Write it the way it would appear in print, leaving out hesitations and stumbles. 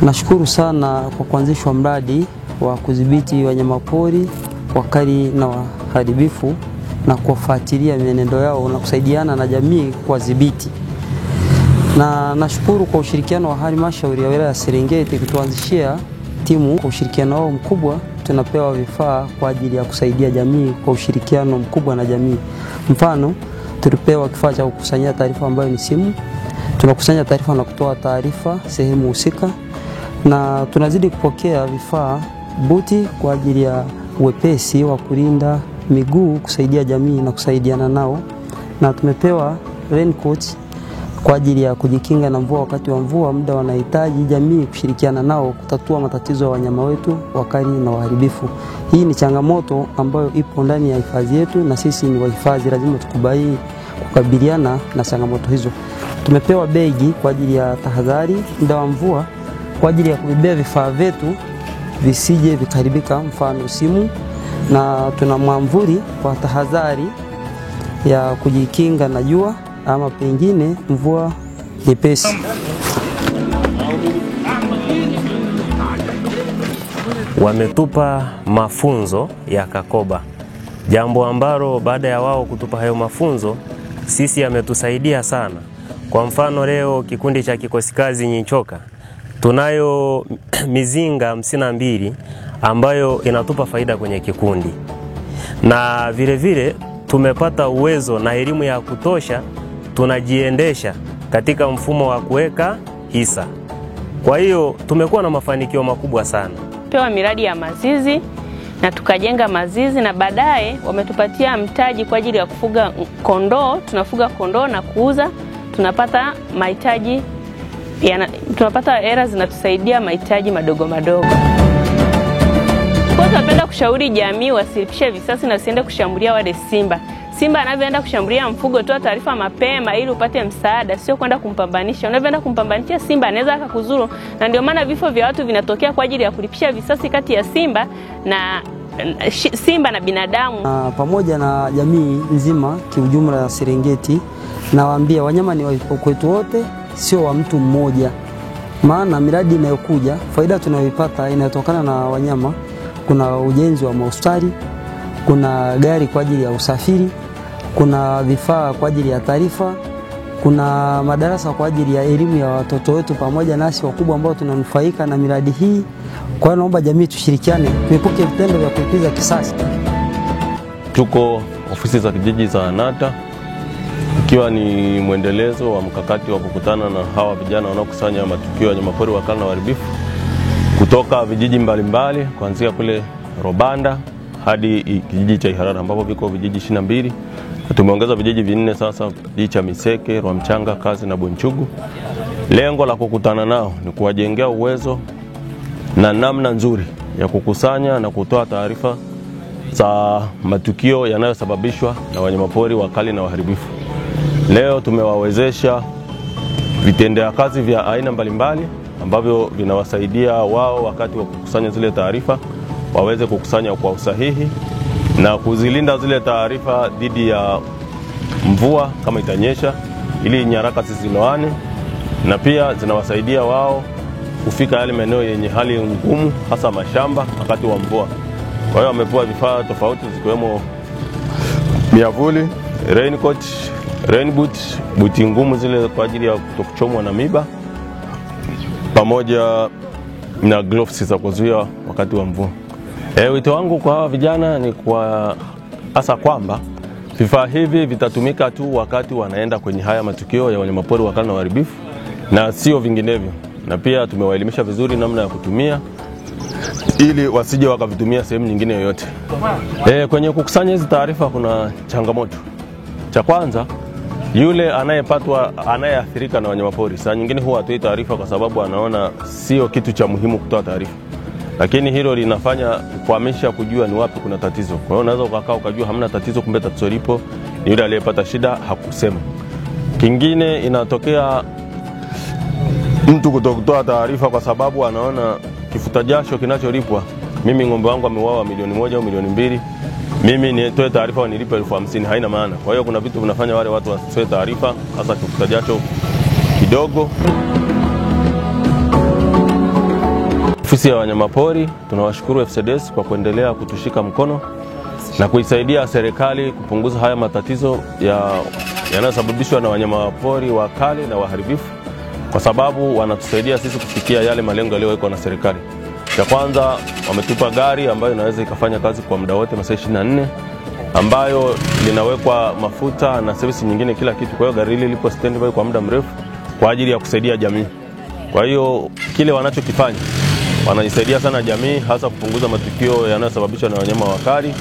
Nashukuru sana kwa kuanzishwa mradi wa kudhibiti wanyamapori wakali na waharibifu na kufuatilia mienendo yao na kusaidiana na jamii kuwadhibiti. Na nashukuru kwa ushirikiano wa halmashauri ya wilaya ya Serengeti kutuanzishia timu. Kwa ushirikiano wao mkubwa tunapewa vifaa kwa ajili ya kusaidia jamii kwa ushirikiano mkubwa na jamii. Mfano, tulipewa kifaa cha kukusanya taarifa ambayo ni simu. Tunakusanya taarifa na kutoa taarifa sehemu husika, na tunazidi kupokea vifaa buti kwa ajili ya uwepesi wa kulinda miguu, kusaidia jamii na kusaidiana nao, na tumepewa raincoat kwa ajili ya kujikinga na mvua wakati wa mvua, muda wanahitaji jamii kushirikiana nao kutatua matatizo ya wanyama wetu wakali na waharibifu. Hii ni changamoto ambayo ipo ndani ya hifadhi yetu, na sisi ni wahifadhi lazima tukubali kukabiliana na changamoto hizo. Tumepewa begi kwa ajili ya tahadhari muda wa mvua kwa ajili ya kubebea vifaa vyetu visije vikaribika, mfano simu, na tuna mwamvuli kwa tahadhari ya kujikinga na jua ama pengine mvua nyepesi. Wametupa mafunzo ya Kakoba, jambo ambalo baada ya wao kutupa hayo mafunzo sisi yametusaidia sana. Kwa mfano leo kikundi cha kikosi kazi Nyichoka tunayo mizinga 52 ambayo inatupa faida kwenye kikundi, na vile vile tumepata uwezo na elimu ya kutosha, tunajiendesha katika mfumo wa kuweka hisa. Kwa hiyo tumekuwa na mafanikio makubwa sana. Pewa miradi ya mazizi na tukajenga mazizi, na baadaye wametupatia mtaji kwa ajili ya kufuga kondoo. Tunafuga kondoo na kuuza, tunapata mahitaji, tunapata hela zinatusaidia mahitaji madogo madogo. Kwa tunapenda kushauri jamii wasilipishe visasi na usiende kushambulia wale simba. Simba anavyoenda kushambulia mfugo, toa taarifa mapema ili upate msaada, sio kwenda kumpambanisha. Unavyoenda kumpambanisha simba anaweza akakuzuru, na ndio maana vifo vya watu vinatokea kwa ajili ya kulipisha visasi kati ya simba na binadamu. Pamoja na jamii nzima kiujumla ya Serengeti, nawaambia wanyama ni wa kwetu wote, sio wa mtu mmoja. Maana miradi inayokuja, faida tunayoipata inatokana na wanyama. Kuna ujenzi wa mahospitali, kuna gari kwa ajili ya usafiri, kuna vifaa kwa ajili ya taarifa, kuna madarasa kwa ajili ya elimu ya watoto wetu pamoja nasi wakubwa ambao tunanufaika na miradi hii. Kwa hiyo naomba jamii tushirikiane, tuepuke vitendo vya kulipiza kisasi. Tuko ofisi za kijiji za Anata, ikiwa ni mwendelezo wa mkakati wa kukutana na hawa vijana wanaokusanya matukio ya wanyamapori wakali na waharibifu kutoka vijiji mbalimbali, kuanzia kule Robanda hadi kijiji cha Iharara ambapo viko vijiji 22. Tumeongeza vijiji 4 sasa, kijiji cha Miseke, Rwamchanga, Kazi na Bonchugu. Lengo la kukutana nao ni kuwajengea uwezo na namna nzuri ya kukusanya na kutoa taarifa za matukio yanayosababishwa na wanyamapori wakali na waharibifu. Leo tumewawezesha vitendea kazi vya aina mbalimbali ambavyo vinawasaidia wao wakati wa kukusanya zile taarifa waweze kukusanya kwa usahihi na kuzilinda zile taarifa dhidi ya mvua kama itanyesha, ili nyaraka zisiloane, na pia zinawasaidia wao kufika yale maeneo yenye hali ngumu, hasa mashamba wakati wa mvua. Kwa hiyo wamepewa vifaa tofauti zikiwemo miavuli, raincoat, rainboot, buti ngumu zile kwa ajili ya kutokuchomwa na miba, pamoja na gloves za kuzuia wakati wa mvua. Wito wangu kwa hawa vijana ni kwa hasa kwamba vifaa hivi vitatumika tu wakati wanaenda kwenye haya matukio ya wanyamapori wakali na waharibifu na sio vinginevyo. Na pia tumewaelimisha vizuri namna ya kutumia ili wasije wakavitumia sehemu nyingine yoyote. Kwenye kukusanya hizi taarifa kuna changamoto. Cha kwanza, yule anayeathirika na wanyamapori saa nyingine huwa hatoi taarifa kwa sababu anaona sio kitu cha muhimu kutoa taarifa. Lakini hilo linafanya kuhamisha kujua ni wapi kuna tatizo. Kwa hiyo unaweza ukakaa ukajua hamna tatizo, kumbe tatizo lipo, ni yule aliyepata shida hakusema. Kingine inatokea mtu kutokutoa taarifa kwa sababu anaona kifuta jasho kinacholipwa, mimi ng'ombe wangu ameuawa $1,000,000 au $2,000,000, mimi nitoe taarifa wanilipe $50,000, haina maana. Kwa hiyo kuna vitu vinafanya wale watu wasitoe taarifa, hasa kifuta jasho kidogo. Ofisi ya wanyamapori tunawashukuru FCDS kwa kuendelea kutushika mkono na kuisaidia serikali kupunguza haya matatizo yanayosababishwa na wanyamapori wakali na waharibifu, kwa sababu wanatusaidia sisi kufikia yale malengo yaliyowekwa na serikali. Ya kwanza, wametupa gari ambayo inaweza ikafanya kazi kwa muda wote masaa 24, ambayo linawekwa mafuta na service nyingine kila kitu. Kwa hiyo gari hili lipo standby kwa muda mrefu kwa ajili ya kusaidia jamii. Kwa hiyo kile wanachokifanya, wanajisaidia sana jamii, hasa kupunguza matukio yanayosababishwa na wanyama wakali